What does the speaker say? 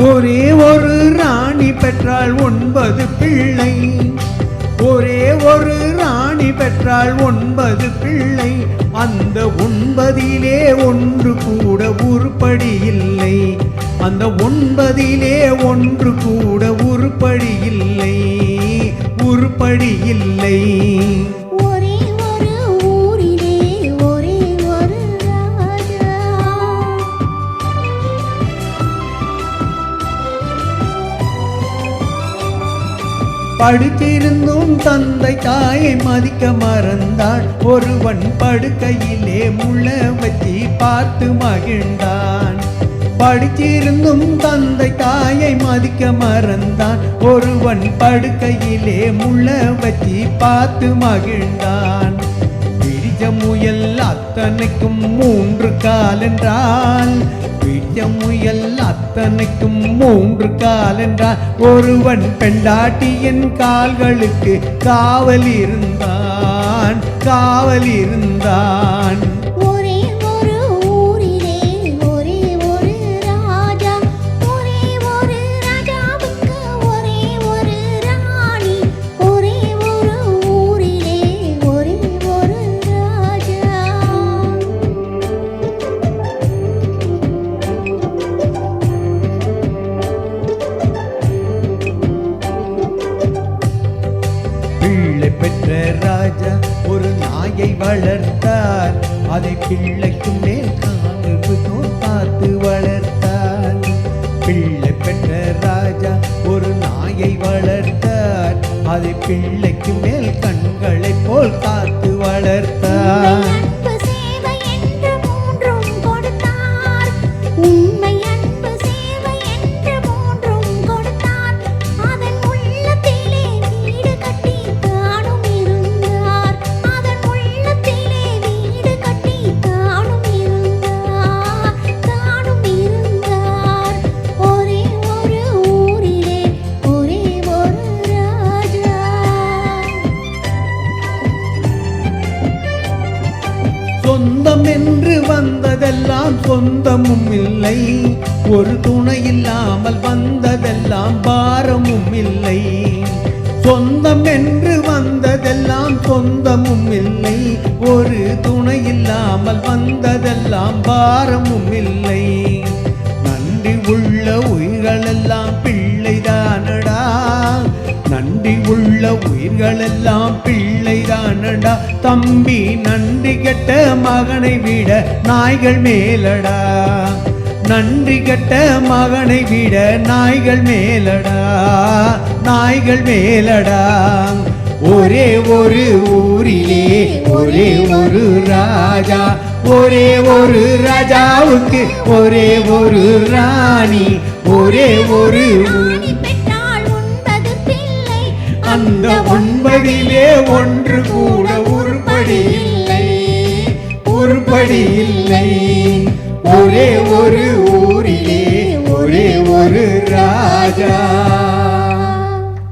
ஒரே ஒரு ராணி பெற்றாள் 9 பிள்ளை. ஒரே ஒரு ராணி பெற்றாள் 9 பிள்ளை. அந்த 9லே ஒன்று கூட உருப்படி இல்லை. அந்த 9லே ஒன்று கூட உருப்படி இல்லை. உருப்படி இல்லை. படித்திருந்தும் தந்தை தாயை மதிக்க மறந்தான். ஒருவன் படுக்கையிலே முள்ள வச்சி பார்த்து மகிழ்ந்தான். படித்திருந்தும் தந்தை தாயை மதிக்க மறந்தான். ஒருவன் படுக்கையிலே முள்ள வச்சி பார்த்து மகிழ்ந்தான். பிடிச்ச முயல் அத்தனைக்கும் 3 கால் என்றால். பிடிச்ச முயல் அத்தனைக்கும் 3 கால் என்றால். ஒருவன் பெண்டாட்டியின் கால்களுக்கு காவல் இருந்தான். காவல் இருந்தான். பெற்ற ராஜா ஒரு நாயை வளர்த்தார். அதை பிள்ளைக்கு மேல் காண்பு பார்த்து வளர்த்தார். பிள்ளை பெற்ற ராஜா ஒரு நாயை வளர்த்தார். அதை பிள்ளைக்கு மேல் கண்களை போல் காத்து வளர்த்தார். சொந்தம் என்று வந்ததெல்லாம் சொந்தமும் இல்லை. ஒரு துணை இல்லாமல் வந்ததெல்லாம் பாரமும் இல்லை. சொந்தம் என்று வந்ததெல்லாம் சொந்தமும் இல்லை. ஒரு துணை இல்லாமல் வந்ததெல்லாம் பாரமும் இல்லை. நன்றி உள்ள உயிர்களெல்லாம் பிள்ளைதானடா. நன்றி உள்ள உயிர்களெல்லாம் பிள்ளைதானடா. தம்பி நன்றி கெட்ட மகனை விட நாய்கள் மேலடா. நன்றி கெட்ட மகனை விட நாய்கள் மேலடா. நாய்கள் மேலடா. ஒரே ஒரு ஊரிலே ஒரே ஒரு ராஜா. ஒரே ஒரு ராஜாவுக்கு ஒரே ஒரு ராணி. ஒரே ஒரு அந்த 9லே ஒன்று கூட உருப்படி இல்லை. உருப்படி இல்லை. ஒரே ஒரு ஊரிலே ஒரே ஒரு ராஜா.